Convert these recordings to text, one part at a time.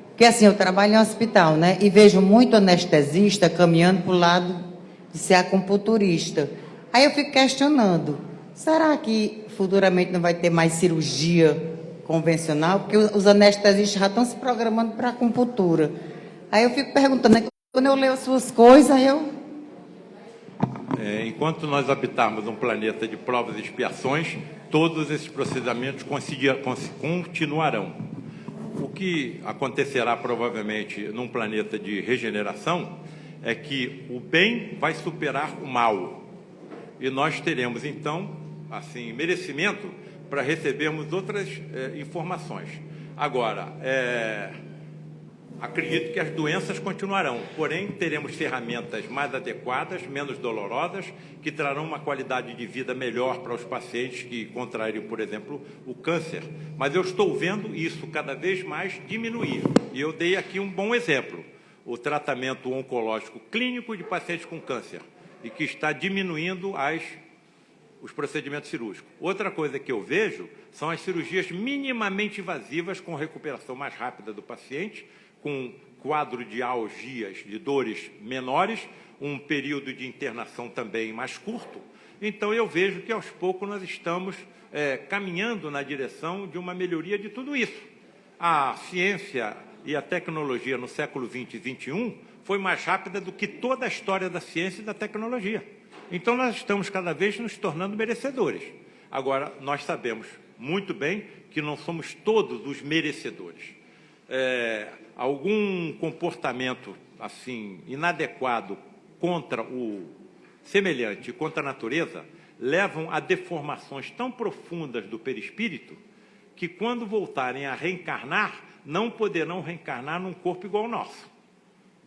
Porque assim, eu trabalho em hospital, né? E vejo muito anestesista caminhando para o lado de ser acupunturista. Aí eu fico questionando, será que futuramente não vai ter mais cirurgia convencional? Porque os anestesistas já estão se programando para acupuntura. Aí eu fico perguntando, né? Quando eu leio as suas coisas, Enquanto nós habitarmos um planeta de provas e expiações, todos esses procedimentos continuarão. O que acontecerá provavelmente num planeta de regeneração é que o bem vai superar o mal. E nós teremos, então, assim, merecimento para recebermos outras informações. Agora, acredito que as doenças continuarão, porém teremos ferramentas mais adequadas, menos dolorosas, que trarão uma qualidade de vida melhor para os pacientes que contraírem, por exemplo, o câncer. Mas eu estou vendo isso cada vez mais diminuir. E eu dei aqui um bom exemplo, o tratamento oncológico clínico de pacientes com câncer, e que está diminuindo os procedimentos cirúrgicos. Outra coisa que eu vejo são as cirurgias minimamente invasivas com recuperação mais rápida do paciente, com quadro de algias, de dores menores, um período de internação também mais curto. Então, eu vejo que, aos poucos, nós estamos caminhando na direção de uma melhoria de tudo isso. A ciência e a tecnologia no século XX e XXI foi mais rápida do que toda a história da ciência e da tecnologia. Então, nós estamos cada vez nos tornando merecedores. Agora, nós sabemos muito bem que não somos todos os merecedores. Algum comportamento assim inadequado contra o semelhante, contra a natureza, levam a deformações tão profundas do perispírito que, quando voltarem a reencarnar, não poderão reencarnar num corpo igual ao nosso,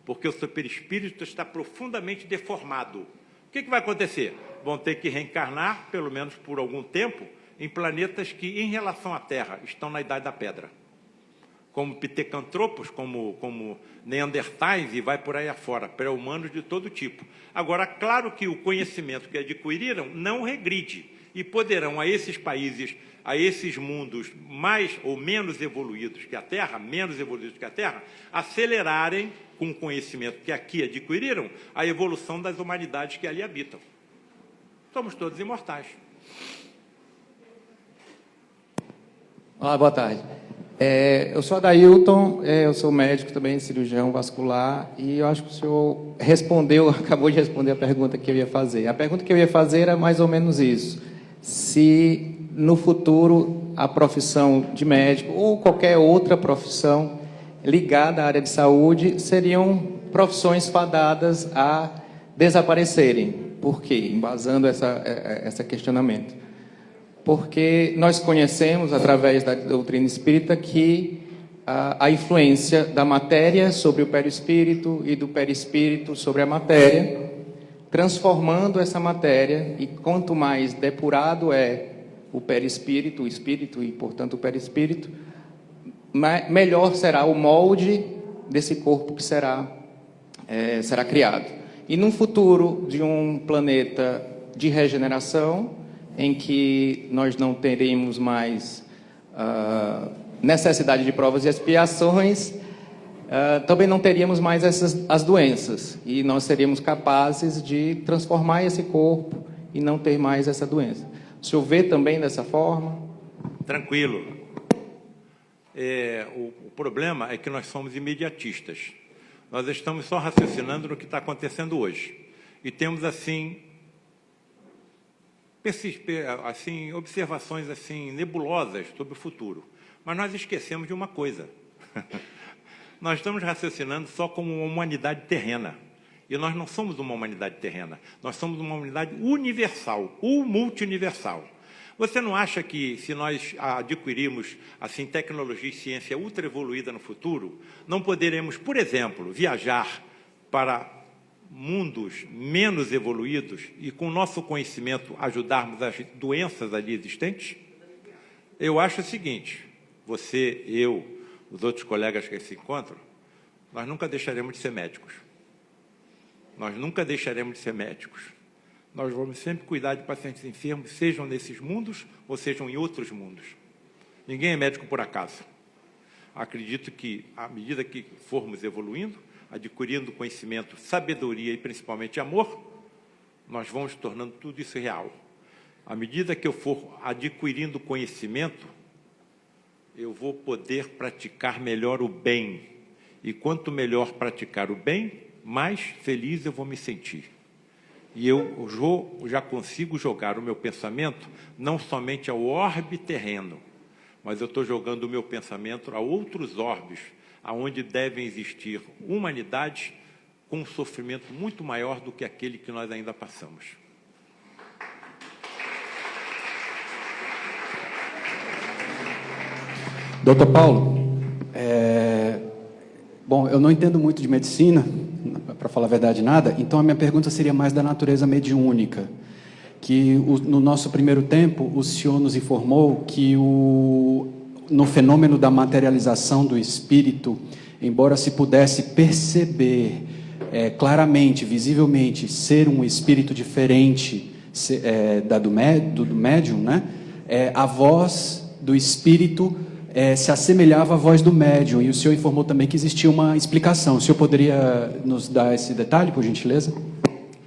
porque o seu perispírito está profundamente deformado. O que vai acontecer? Vão ter que reencarnar, pelo menos por algum tempo, em planetas que, em relação à Terra, estão na Idade da Pedra, como pitecantropos, como neandertais, e vai por aí afora, pré-humanos de todo tipo. Agora, claro que o conhecimento que adquiriram não regride, e poderão a esses países, a esses mundos mais ou menos evoluídos que a Terra, acelerarem, com o conhecimento que aqui adquiriram, a evolução das humanidades que ali habitam. Somos todos imortais. Olá, boa tarde. Eu sou Adailton, eu sou médico também, cirurgião vascular, e eu acho que o senhor acabou de responder a pergunta que eu ia fazer. A pergunta que eu ia fazer era mais ou menos isso. Se no futuro a profissão de médico ou qualquer outra profissão ligada à área de saúde seriam profissões fadadas a desaparecerem. Por quê? Embasando esse questionamento. Porque nós conhecemos, através da doutrina espírita, que a influência da matéria sobre o perispírito e do perispírito sobre a matéria, transformando essa matéria, e quanto mais depurado é o perispírito, o espírito e, portanto, o perispírito, melhor será o molde desse corpo que será criado. E num futuro de um planeta de regeneração, em que nós não teremos mais necessidade de provas e expiações, também não teríamos mais as doenças, e nós seríamos capazes de transformar esse corpo e não ter mais essa doença. O senhor vê também dessa forma? Tranquilo. O problema é que nós somos imediatistas. Nós estamos só raciocinando no que está acontecendo hoje. E temos, assim, observações assim, nebulosas sobre o futuro. Mas nós esquecemos de uma coisa. Nós estamos raciocinando só como uma humanidade terrena. E nós não somos uma humanidade terrena. Nós somos uma humanidade universal, ou multiuniversal. Você não acha que, se nós adquirirmos assim, tecnologia e ciência ultra evoluída no futuro, não poderemos, por exemplo, viajar para mundos menos evoluídos e, com o nosso conhecimento, ajudarmos as doenças ali existentes? Eu acho o seguinte: você, eu, os outros colegas que se encontram, nós nunca deixaremos de ser médicos. Nós nunca deixaremos de ser médicos. Nós vamos sempre cuidar de pacientes enfermos, sejam nesses mundos ou sejam em outros mundos. Ninguém é médico por acaso. Acredito que, à medida que formos evoluindo, adquirindo conhecimento, sabedoria e, principalmente, amor, nós vamos tornando tudo isso real. À medida que eu for adquirindo conhecimento, eu vou poder praticar melhor o bem. E quanto melhor praticar o bem, mais feliz eu vou me sentir. E eu já consigo jogar o meu pensamento não somente ao orbe terreno, mas eu estou jogando o meu pensamento a outros orbes, aonde devem existir humanidades com um sofrimento muito maior do que aquele que nós ainda passamos. Doutor Paulo, bom, eu não entendo muito de medicina, para falar a verdade, nada, então a minha pergunta seria mais da natureza mediúnica, que no nosso primeiro tempo o senhor nos informou que no fenômeno da materialização do espírito, embora se pudesse perceber claramente, visivelmente, ser um espírito diferente do médium, né? A voz do espírito se assemelhava à voz do médium, e o senhor informou também que existia uma explicação. O senhor poderia nos dar esse detalhe, por gentileza?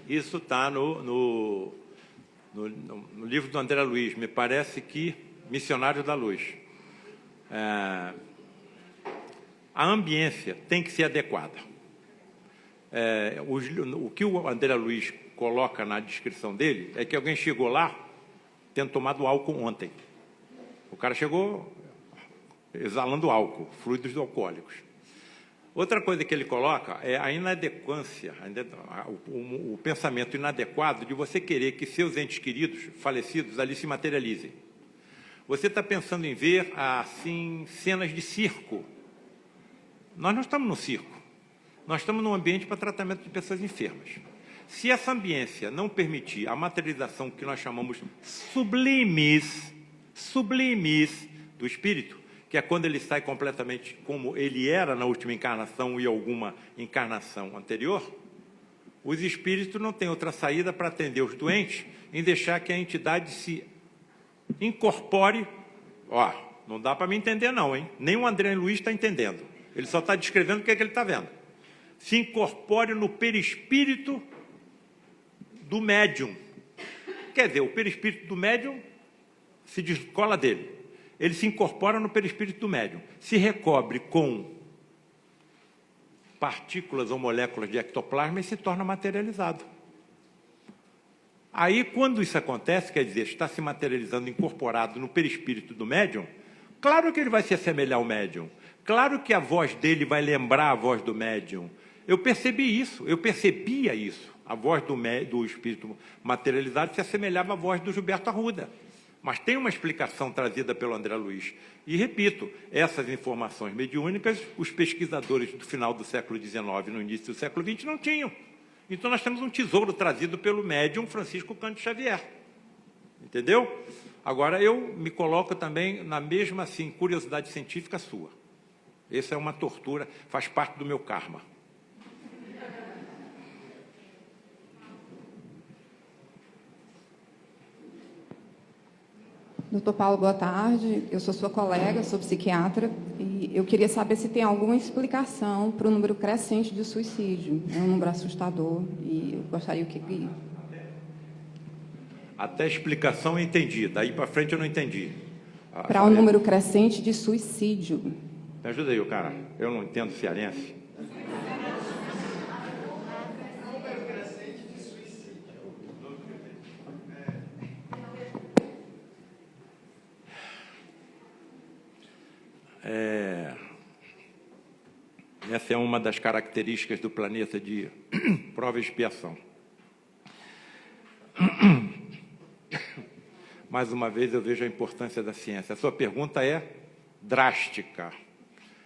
Isso está no livro do André Luiz, me parece que Missionário da Luz. A ambiência tem que ser adequada. O que o André Luiz coloca na descrição dele é que alguém chegou lá tendo tomado álcool ontem. O cara chegou exalando álcool, fluidos alcoólicos. Outra coisa que ele coloca é a inadequância, o pensamento inadequado de você querer que seus entes queridos, falecidos, ali se materializem. Você está pensando em ver, assim, cenas de circo. Nós não estamos no circo. Nós estamos num ambiente para tratamento de pessoas enfermas. Se essa ambiência não permitir a materialização que nós chamamos sublimes do espírito, que é quando ele sai completamente como ele era na última encarnação e alguma encarnação anterior, os espíritos não têm outra saída para atender os doentes em deixar que a entidade se incorpore. Não dá para me entender não, hein? Nem o André Luiz está entendendo. Ele só está descrevendo o que é que ele está vendo. Se incorpore no perispírito do médium. Quer dizer, o perispírito do médium se descola dele. Ele se incorpora no perispírito do médium, se recobre com partículas ou moléculas de ectoplasma e se torna materializado. Aí, quando isso acontece, quer dizer, está se materializando, incorporado no perispírito do médium, claro que ele vai se assemelhar ao médium, claro que a voz dele vai lembrar a voz do médium. Eu percebi isso, eu percebia isso. A voz do espírito materializado se assemelhava à voz do Gilberto Arruda. Mas tem uma explicação trazida pelo André Luiz. E, repito, essas informações mediúnicas, os pesquisadores do final do século XIX e no início do século XX não tinham. Então, nós temos um tesouro trazido pelo médium Francisco Cândido Xavier. Entendeu? Agora, eu me coloco também na mesma, assim, curiosidade científica sua. Essa é uma tortura, faz parte do meu karma. Doutor Paulo, boa tarde. Eu sou sua colega, sou psiquiatra, e eu queria saber se tem alguma explicação para o número crescente de suicídio. É um número assustador e eu gostaria que... Até a explicação eu entendi, daí para frente eu não entendi. Para o número crescente de suicídio. Me ajuda aí, cara. Eu não entendo cearense. Essa é uma das características do planeta de prova e expiação. Mais uma vez, eu vejo a importância da ciência. A sua pergunta é drástica.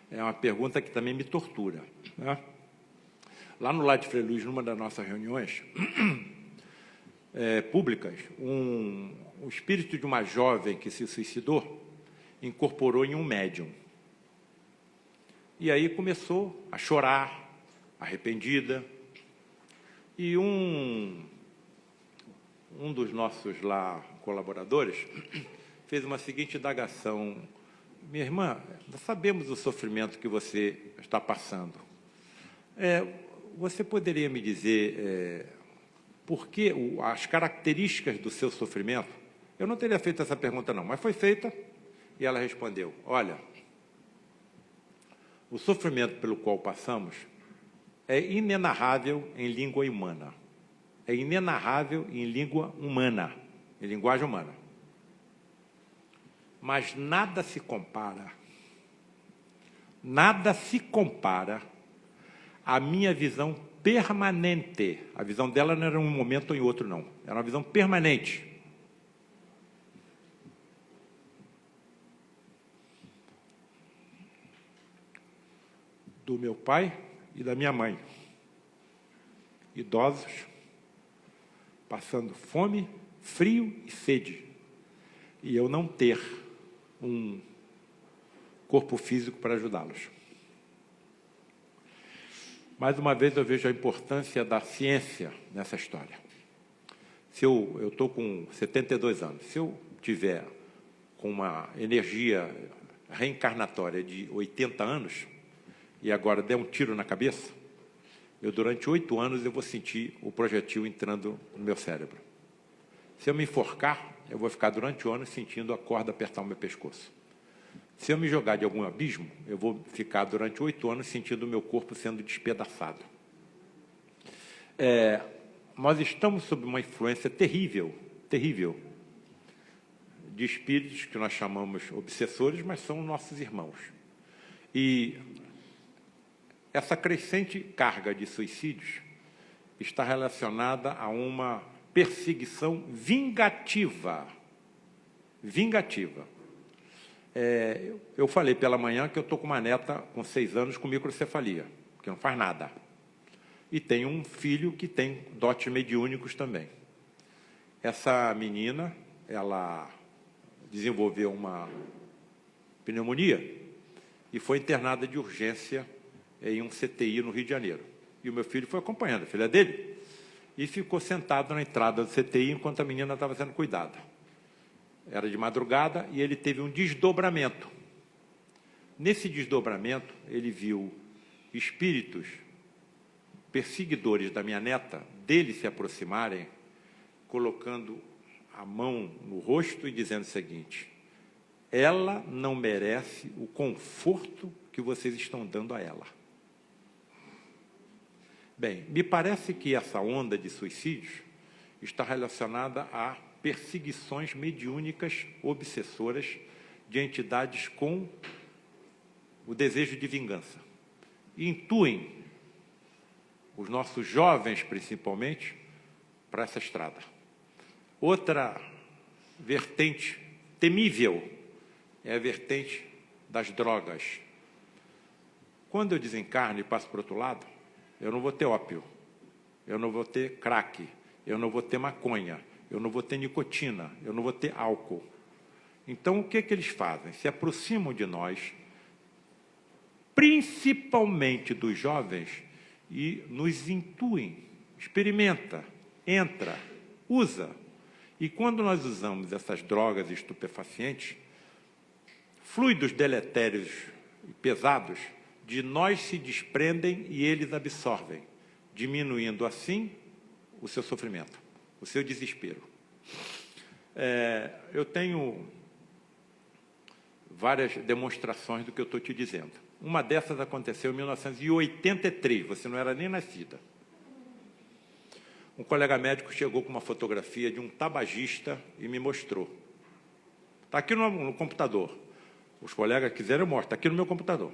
É uma pergunta que também me tortura, né? Lá no Lar de Frei Luiz, numa das nossas reuniões públicas, o espírito de uma jovem que se suicidou incorporou em um médium. E aí começou a chorar, arrependida. E um dos nossos lá colaboradores fez uma seguinte indagação minha irmã, nós sabemos o sofrimento que você está passando. Você poderia me dizer por que as características do seu sofrimento? Eu não teria feito essa pergunta, não, mas foi feita e ela respondeu: olha, o sofrimento pelo qual passamos é inenarrável em língua humana. É inenarrável em língua humana, em linguagem humana. Mas nada se compara à minha visão permanente. A visão dela não era um momento ou em outro, não. Era uma visão permanente. Do meu pai e da minha mãe. Idosos, passando fome, frio e sede. E eu não ter um corpo físico para ajudá-los. Mais uma vez eu vejo a importância da ciência nessa história. Se eu estou com 72 anos, se eu tiver com uma energia reencarnatória de 80 anos e agora der um tiro na cabeça, durante 8 anos eu vou sentir o projetil entrando no meu cérebro. Se eu me enforcar, eu vou ficar durante o ano sentindo a corda apertar o meu pescoço. Se eu me jogar de algum abismo, eu vou ficar durante 8 anos sentindo o meu corpo sendo despedaçado. Nós estamos sob uma influência terrível, terrível, de espíritos que nós chamamos obsessores, mas são nossos irmãos. E essa crescente carga de suicídios está relacionada a uma perseguição vingativa. Vingativa. Eu falei pela manhã que eu estou com uma neta com 6 anos com microcefalia, que não faz nada. E tenho um filho que tem dotes mediúnicos também. Essa menina, ela desenvolveu uma pneumonia e foi internada de urgência em um CTI no Rio de Janeiro. E o meu filho foi acompanhando, a filha dele, e ficou sentado na entrada do CTI enquanto a menina estava sendo cuidada. Era de madrugada e ele teve um desdobramento. Nesse desdobramento, ele viu espíritos perseguidores da minha neta, dele se aproximarem, colocando a mão no rosto e dizendo o seguinte: ela não merece o conforto que vocês estão dando a ela. Bem, me parece que essa onda de suicídios está relacionada a perseguições mediúnicas obsessoras de entidades com o desejo de vingança. E intuem os nossos jovens, principalmente, para essa estrada. Outra vertente temível é a vertente das drogas. Quando eu desencarno e passo para o outro lado, eu não vou ter ópio, eu não vou ter crack, eu não vou ter maconha, eu não vou ter nicotina, eu não vou ter álcool. Então, o que eles fazem? Se aproximam de nós, principalmente dos jovens, e nos intuem, experimenta, entra, usa. E quando nós usamos essas drogas estupefacientes, fluidos deletérios e pesados de nós se desprendem e eles absorvem, diminuindo assim o seu sofrimento, o seu desespero. Eu tenho várias demonstrações do que eu estou te dizendo. Uma dessas aconteceu em 1983, você não era nem nascida. Um colega médico chegou com uma fotografia de um tabagista e me mostrou. Está aqui no computador. Os colegas quiserem, eu mostro. Está aqui no meu computador.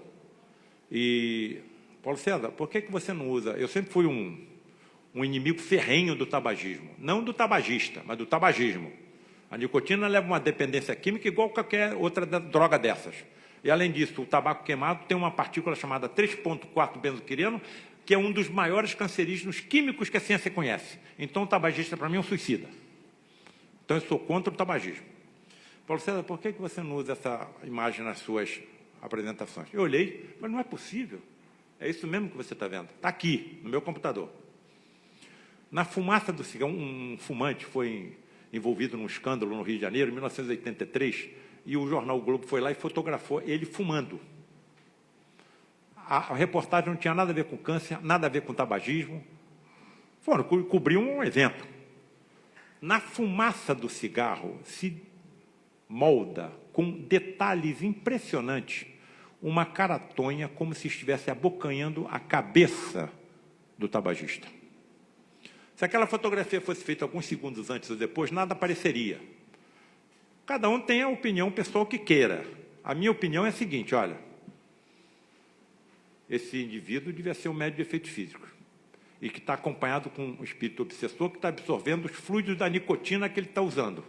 E, Paulo César, por que você não usa? Eu sempre fui um inimigo ferrenho do tabagismo. Não do tabagista, mas do tabagismo. A nicotina leva uma dependência química igual qualquer outra droga dessas. E, além disso, o tabaco queimado tem uma partícula chamada 3,4-benzoquireno, que é um dos maiores cancerígenos químicos que a ciência conhece. Então, o tabagista, para mim, é um suicida. Então, eu sou contra o tabagismo. Paulo César, por que você não usa essa imagem nas suas apresentações? Eu olhei, mas não é possível. É isso mesmo que você está vendo. Está aqui, no meu computador. Na fumaça do cigarro, um fumante foi envolvido num escândalo no Rio de Janeiro, em 1983, e o jornal o Globo foi lá e fotografou ele fumando. A reportagem não tinha nada a ver com câncer, nada a ver com tabagismo. Foram cobrir um evento. Na fumaça do cigarro se molda, com detalhes impressionantes, uma caratonha como se estivesse abocanhando a cabeça do tabagista. Se aquela fotografia fosse feita alguns segundos antes ou depois, nada apareceria. Cada um tem a opinião pessoal que queira. A minha opinião é a seguinte, olha, esse indivíduo devia ser um médico de efeitos físicos e que está acompanhado com um espírito obsessor que está absorvendo os fluidos da nicotina que ele está usando.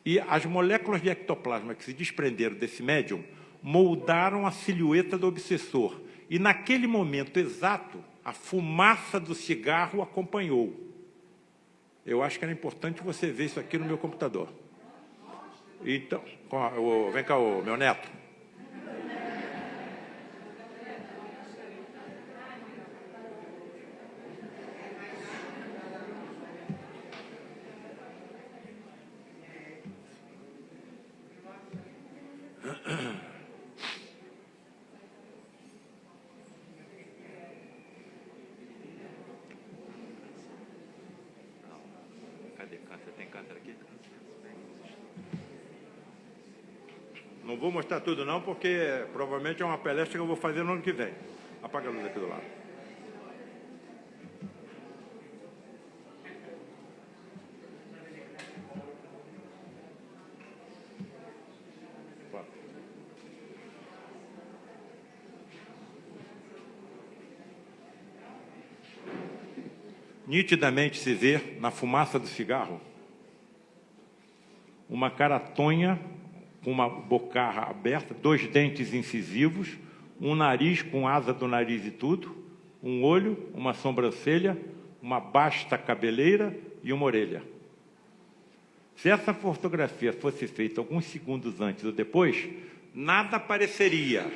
E as moléculas de ectoplasma que se desprenderam desse médium moldaram a silhueta do obsessor. E, naquele momento exato, a fumaça do cigarro acompanhou. Eu acho que era importante você ver isso aqui no meu computador. Então, vem cá, meu neto. Cadê câncer? Tem câncer aqui? Não vou mostrar tudo não, porque provavelmente é uma palestra que eu vou fazer no ano que vem. Apaga a luz aqui do lado. Nitidamente se vê, na fumaça do cigarro, uma caratonha com uma bocarra aberta, 2 dentes incisivos, um nariz com asa do nariz e tudo, um olho, uma sobrancelha, uma basta cabeleira e uma orelha. Se essa fotografia fosse feita alguns segundos antes ou depois, nada apareceria.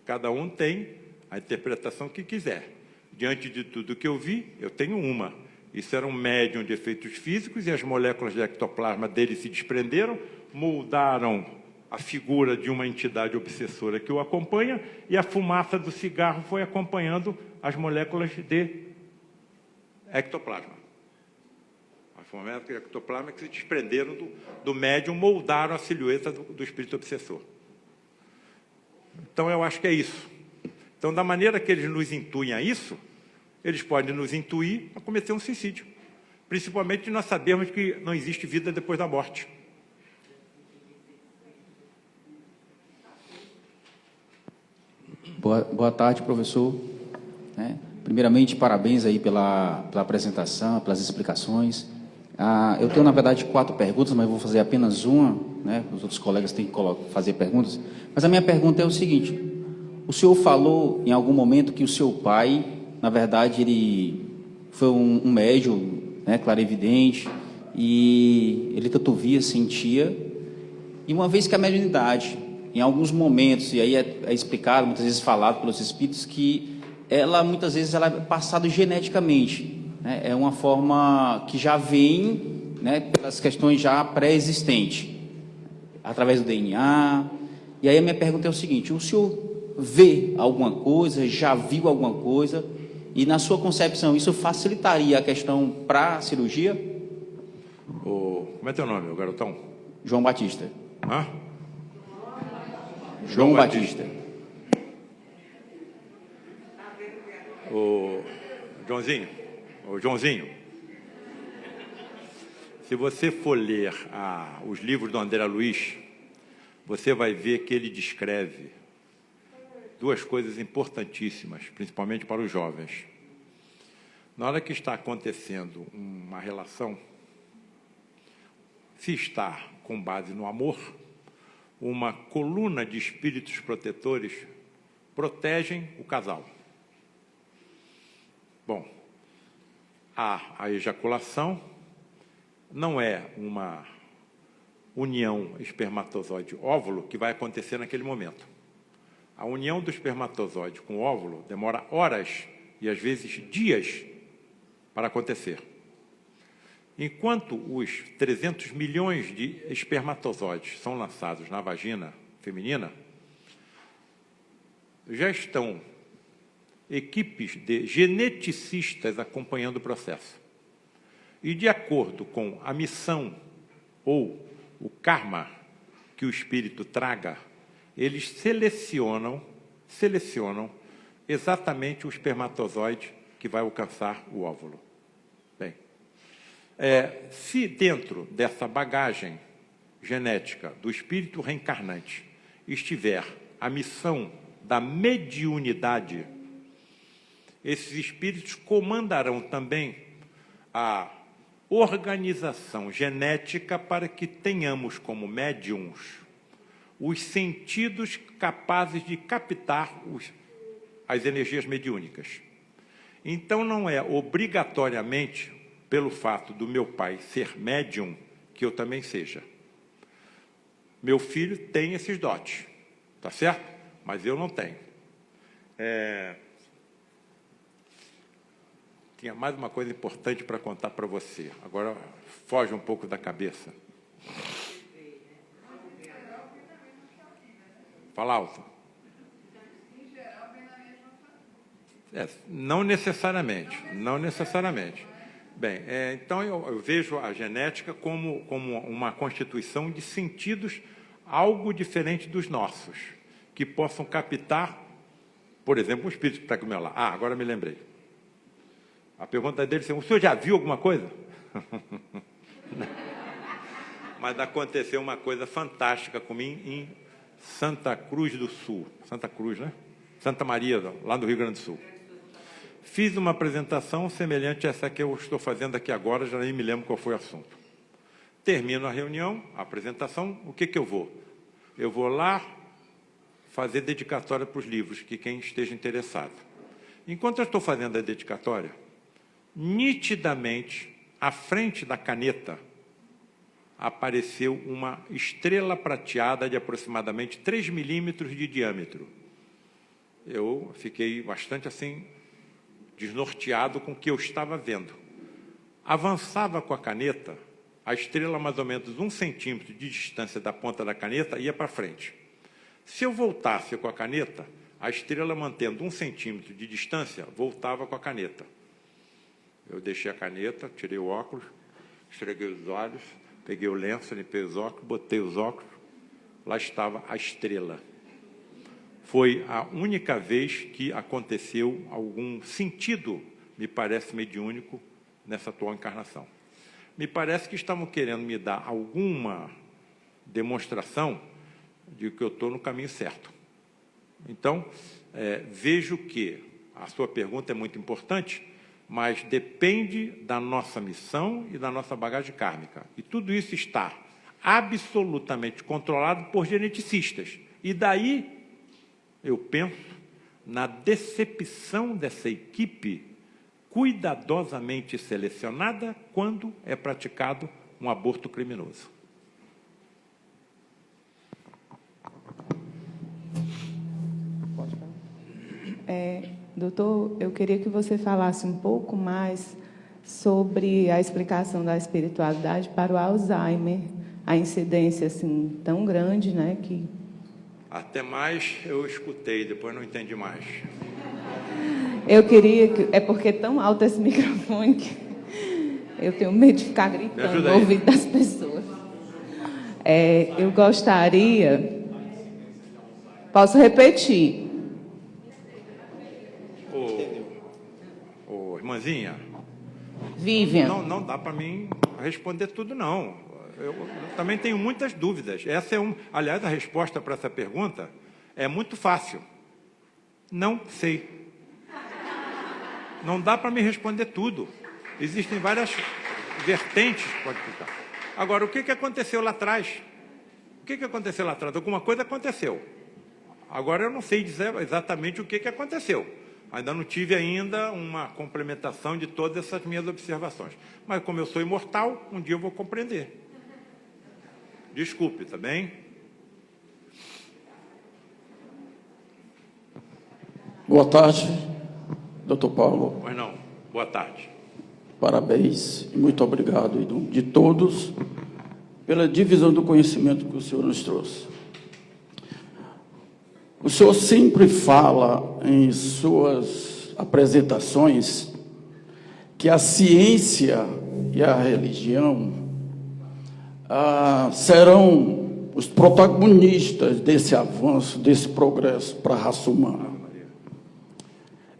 Cada um tem a interpretação que quiser. Diante de tudo que eu vi, eu tenho uma. Isso era um médium de efeitos físicos e as moléculas de ectoplasma dele se desprenderam, moldaram a figura de uma entidade obsessora que o acompanha e a fumaça do cigarro foi acompanhando as moléculas de ectoplasma. As moléculas de ectoplasma que se desprenderam do médium, moldaram a silhueta do espírito obsessor. Então, eu acho que é isso. Então, da maneira que eles nos intuem a isso, eles podem nos intuir a cometer um suicídio. Principalmente nós sabemos que não existe vida depois da morte. Boa tarde, professor. Primeiramente, parabéns aí pela apresentação, pelas explicações. Eu tenho, na verdade, 4 perguntas, mas vou fazer apenas uma, os outros colegas têm que fazer perguntas. Mas a minha pergunta é o seguinte: o senhor falou em algum momento que o seu pai, na verdade, ele foi um médium, clarividente, e ele tanto via, sentia, e uma vez que a mediunidade, em alguns momentos, e aí é explicado, muitas vezes falado pelos espíritos, que ela, muitas vezes, ela é passada geneticamente, é uma forma que já vem, pelas questões já pré-existentes, através do DNA. E aí a minha pergunta é o seguinte: o senhor vê alguma coisa, já viu alguma coisa, e na sua concepção isso facilitaria a questão para a cirurgia? Como é teu nome, meu garotão? João Batista. Hã? João Batista. Joãozinho, se você for ler os livros do André Luiz, você vai ver que ele descreve 2 coisas importantíssimas, principalmente para os jovens. Na hora que está acontecendo uma relação, se está com base no amor, uma coluna de espíritos protetores protegem o casal. Bom, a ejaculação não é uma união espermatozoide-óvulo que vai acontecer naquele momento. A união do espermatozoide com o óvulo demora horas e, às vezes, dias para acontecer. Enquanto os 300 milhões de espermatozoides são lançados na vagina feminina, já estão equipes de geneticistas acompanhando o processo. E, de acordo com a missão ou o karma que o espírito traga, eles selecionam exatamente o espermatozoide que vai alcançar o óvulo. Bem, se dentro dessa bagagem genética do espírito reencarnante estiver a missão da mediunidade, esses espíritos comandarão também a organização genética para que tenhamos como médiums os sentidos capazes de captar as energias mediúnicas. Então, não é obrigatoriamente pelo fato do meu pai ser médium que eu também seja. Meu filho tem esses dotes, tá certo? Mas eu não tenho. Tinha mais uma coisa importante para contar para você. Agora, foge um pouco da cabeça. Fala alto. Não necessariamente, não necessariamente. Bem, então eu vejo a genética como uma constituição de sentidos algo diferente dos nossos, que possam captar, por exemplo, um espírito que está com o meu lá. Agora me lembrei. A pergunta dele é: o senhor já viu alguma coisa? Mas aconteceu uma coisa fantástica comigo em Santa Cruz do Sul. Santa Cruz, né? Santa Maria, lá do Rio Grande do Sul. Fiz uma apresentação semelhante a essa que eu estou fazendo aqui agora, já nem me lembro qual foi o assunto. Termino a reunião, a apresentação, o que eu vou? Eu vou lá fazer dedicatória para os livros, que quem esteja interessado. Enquanto eu estou fazendo a dedicatória, nitidamente, à frente da caneta, apareceu uma estrela prateada de aproximadamente 3 milímetros de diâmetro. Eu fiquei bastante assim, desnorteado com o que eu estava vendo. Avançava com a caneta, a estrela mais ou menos 1 centímetro de distância da ponta da caneta ia para frente. Se eu voltasse com a caneta, a estrela, mantendo 1 centímetro de distância, voltava com a caneta. Eu deixei a caneta, tirei o óculos, esfreguei os olhos, peguei o lenço, limpei os óculos, botei os óculos, lá estava a estrela. Foi a única vez que aconteceu algum sentido, me parece mediúnico, nessa atual encarnação. Me parece que estavam querendo me dar alguma demonstração de que eu estou no caminho certo. Então, vejo que a sua pergunta é muito importante, mas depende da nossa missão e da nossa bagagem kármica. E tudo isso está absolutamente controlado por geneticistas. E daí eu penso na decepção dessa equipe cuidadosamente selecionada quando é praticado um aborto criminoso. Doutor, eu queria que você falasse um pouco mais sobre a explicação da espiritualidade para o Alzheimer, a incidência assim tão grande, né, que... Até mais eu escutei, depois não entendi mais. Eu queria que... É porque é tão alto esse microfone que eu tenho medo de ficar gritando no ouvido das pessoas. Eu gostaria... Posso repetir? Irmãzinha, Vivian. não dá para mim responder tudo, não. Eu também tenho muitas dúvidas. Essa é aliás, a resposta para essa pergunta é muito fácil. Não sei. Não dá para me responder tudo. Existem várias vertentes, pode ficar. Agora, o que aconteceu lá atrás? O que aconteceu lá atrás? Alguma coisa aconteceu. Agora, eu não sei dizer exatamente o que aconteceu. Ainda não tive ainda uma complementação de todas essas minhas observações. Mas, como eu sou imortal, um dia eu vou compreender. Desculpe, tá bem? Boa tarde, doutor Paulo. Pois não. Boa tarde. parabéns e muito obrigado de todos pela divisão do conhecimento que o senhor nos trouxe. O senhor sempre fala em suas apresentações que a ciência e a religião serão os protagonistas desse avanço, desse progresso para a raça humana.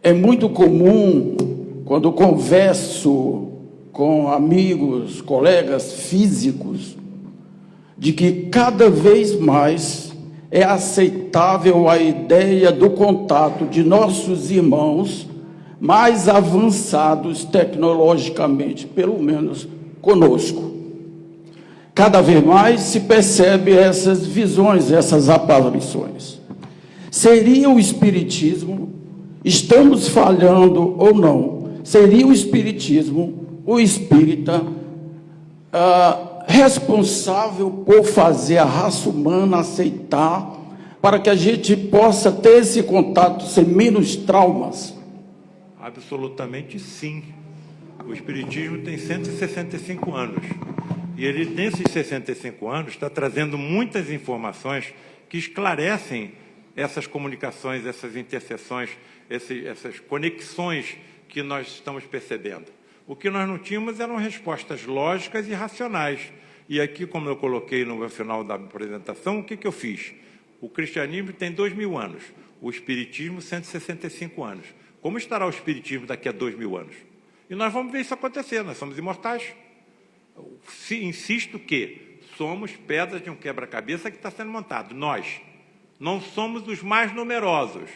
É muito comum, quando converso com amigos, colegas físicos, de que cada vez mais é aceitável a ideia do contato de nossos irmãos mais avançados tecnologicamente, pelo menos conosco. Cada vez mais se percebe essas visões, essas aparições. Seria o Espiritismo, estamos falhando ou não, seria o Espiritismo, o espírita, responsável por fazer a raça humana aceitar, para que a gente possa ter esse contato sem menos traumas? Absolutamente sim. O Espiritismo tem 165 anos. E ele, nesses 65 anos, está trazendo muitas informações que esclarecem essas comunicações, essas interseções, essas conexões que nós estamos percebendo. O que nós não tínhamos eram respostas lógicas e racionais. E aqui, como eu coloquei no final da apresentação, o que eu fiz? O cristianismo tem 2.000 anos, o espiritismo 165 anos. Como estará o espiritismo daqui a 2.000 anos? E nós vamos ver isso acontecer, nós somos imortais. Insisto que somos pedras de um quebra-cabeça que está sendo montado. Nós não somos os mais numerosos,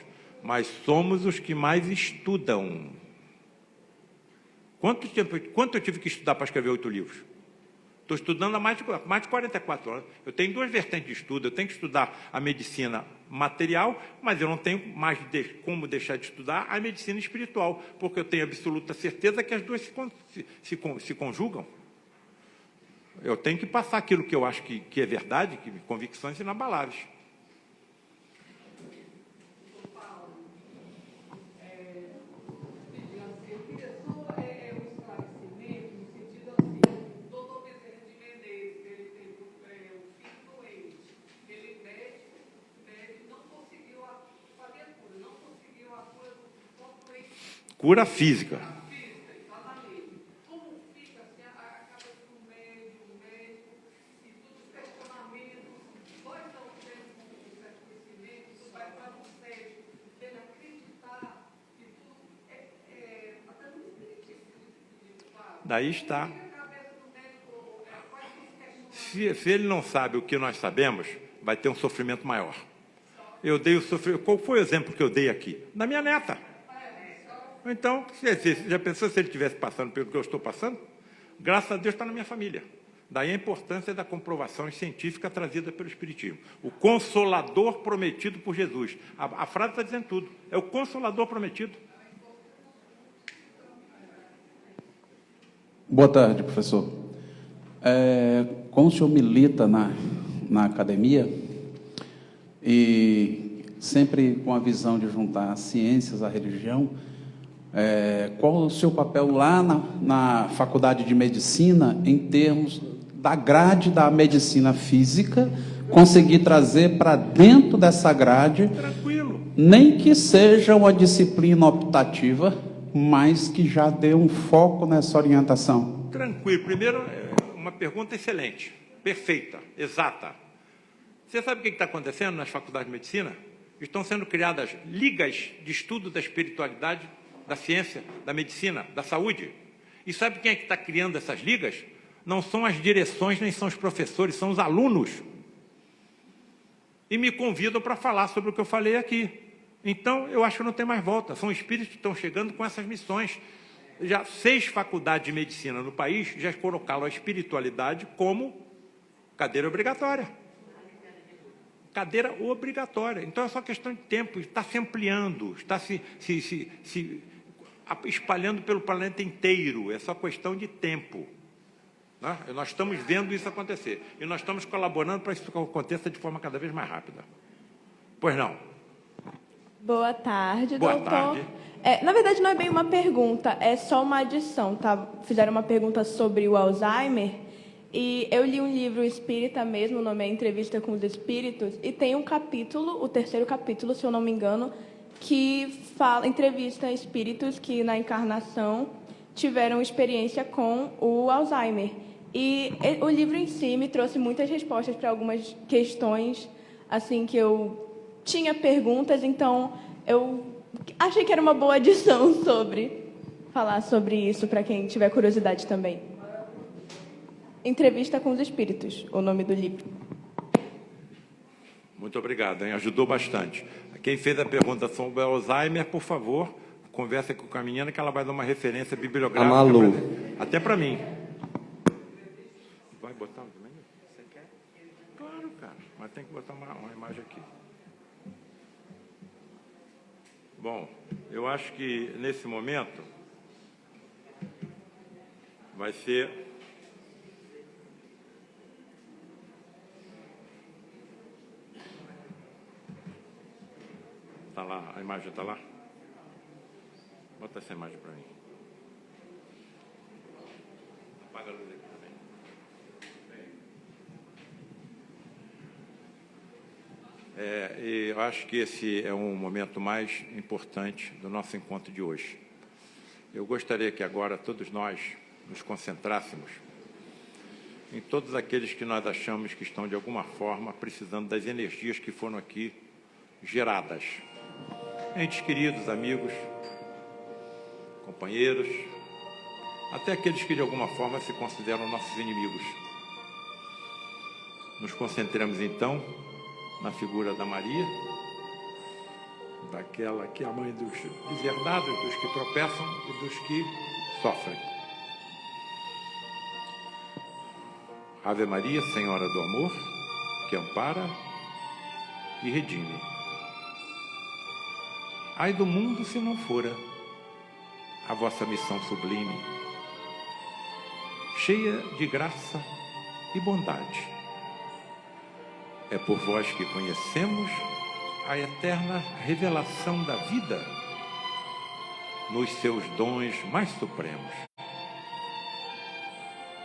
mas somos os que mais estudam. Quanto eu tive que estudar para escrever 8 livros? Estou estudando há mais de 44 anos. Eu tenho 2 vertentes de estudo. Eu tenho que estudar a medicina material, mas eu não tenho mais como deixar de estudar a medicina espiritual, porque eu tenho absoluta certeza que as duas se conjugam. Eu tenho que passar aquilo que eu acho que é verdade, que convicções inabaláveis. Cura física. Daí está. Se ele não sabe o que nós sabemos, vai ter um sofrimento maior. Eu dei o sofrimento. Qual foi o exemplo que eu dei aqui? Da minha neta. Então, já pensou se ele estivesse passando pelo que eu estou passando? Graças a Deus está na minha família. Daí a importância da comprovação científica trazida pelo Espiritismo. O Consolador prometido por Jesus. A frase está dizendo tudo. É o Consolador prometido. Boa tarde, professor. Como o senhor milita na academia, e sempre com a visão de juntar as ciências à religião, qual o seu papel lá na Faculdade de Medicina, em termos da grade da medicina física, conseguir trazer para dentro dessa grade, tranquilo, nem que seja uma disciplina optativa, mas que já dê um foco nessa orientação? Tranquilo. Primeiro, uma pergunta excelente, perfeita, exata. Você sabe o que está acontecendo nas faculdades de medicina? Estão sendo criadas ligas de estudo da espiritualidade, da ciência, da medicina, da saúde. E sabe quem é que está criando essas ligas? Não são as direções, nem são os professores, são os alunos. E me convidam para falar sobre o que eu falei aqui. Então, eu acho que não tem mais volta. São espíritos que estão chegando com essas missões. Já 6 faculdades de medicina no país já colocaram a espiritualidade como cadeira obrigatória. Cadeira obrigatória. Então, é só questão de tempo. Está se ampliando, está se espalhando pelo planeta inteiro. É só questão de tempo. Né? Nós estamos vendo isso acontecer. E nós estamos colaborando para que isso aconteça de forma cada vez mais rápida. Pois não? Boa tarde, Boa doutor. tarde. Na verdade, não é bem uma pergunta, é só uma adição, tá? Fizeram uma pergunta sobre o Alzheimer e eu li um livro espírita mesmo, o nome é Entrevista com os Espíritos, e tem um capítulo, o 3º capítulo, se eu não me engano, que entrevista espíritos que na encarnação tiveram experiência com o Alzheimer. E o livro em si me trouxe muitas respostas para algumas questões assim que eu tinha perguntas, então eu achei que era uma boa adição falar sobre isso para quem tiver curiosidade também. Entrevista com os Espíritos, o nome do livro. Muito obrigado, hein? Ajudou bastante. Quem fez a pergunta sobre Alzheimer, por favor, conversa com a menina que ela vai dar uma referência bibliográfica. A Malu. Até para mim. Vai botar também? Você quer? Claro, cara. Mas tem que botar uma imagem aqui. Bom, eu acho que nesse momento vai ser... Está lá, a imagem está lá? Bota essa imagem para mim. Apaga a luz aqui também. E eu acho que esse é um momento mais importante do nosso encontro de hoje. Eu gostaria que agora todos nós nos concentrássemos em todos aqueles que nós achamos que estão, de alguma forma, precisando das energias que foram aqui geradas. Entes queridos, amigos, companheiros, até aqueles que de alguma forma se consideram nossos inimigos. Nos concentramos então na figura da Maria, daquela que é a mãe dos deserdados, dos que tropeçam e dos que sofrem. Ave Maria, Senhora do Amor, que ampara e redime. Ai do mundo se não fora a vossa missão sublime, cheia de graça e bondade. É por vós que conhecemos a eterna revelação da vida nos seus dons mais supremos.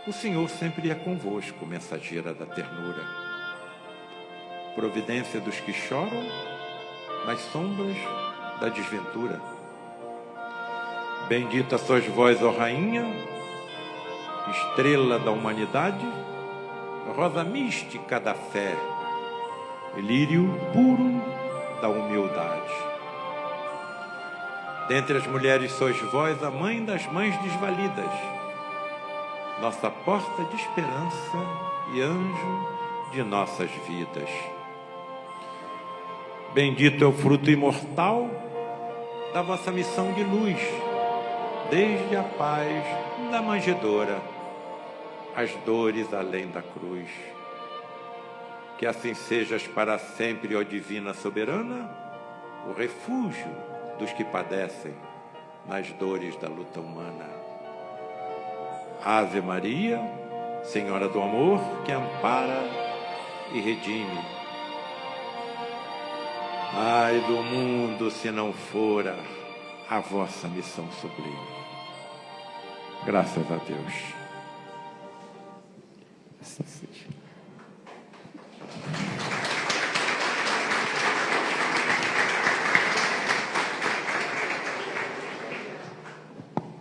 O Senhor sempre é convosco, mensageira da ternura, providência dos que choram nas sombras da desventura. Bendita sois vós, ó Rainha, estrela da humanidade, rosa mística da fé, lírio puro da humildade. Dentre as mulheres sois vós a mãe das mães desvalidas, nossa porta de esperança e anjo de nossas vidas. Bendito é o fruto imortal da vossa missão de luz, desde a paz da manjedoura, as dores além da cruz. Que assim sejas para sempre, ó Divina Soberana, o refúgio dos que padecem nas dores da luta humana. Ave Maria, Senhora do Amor, que ampara e redime. Ai do mundo se não fora a vossa missão sublime. Graças a Deus. Assim seja.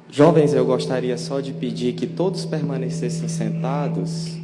Jovens, eu gostaria só de pedir que todos permanecessem sentados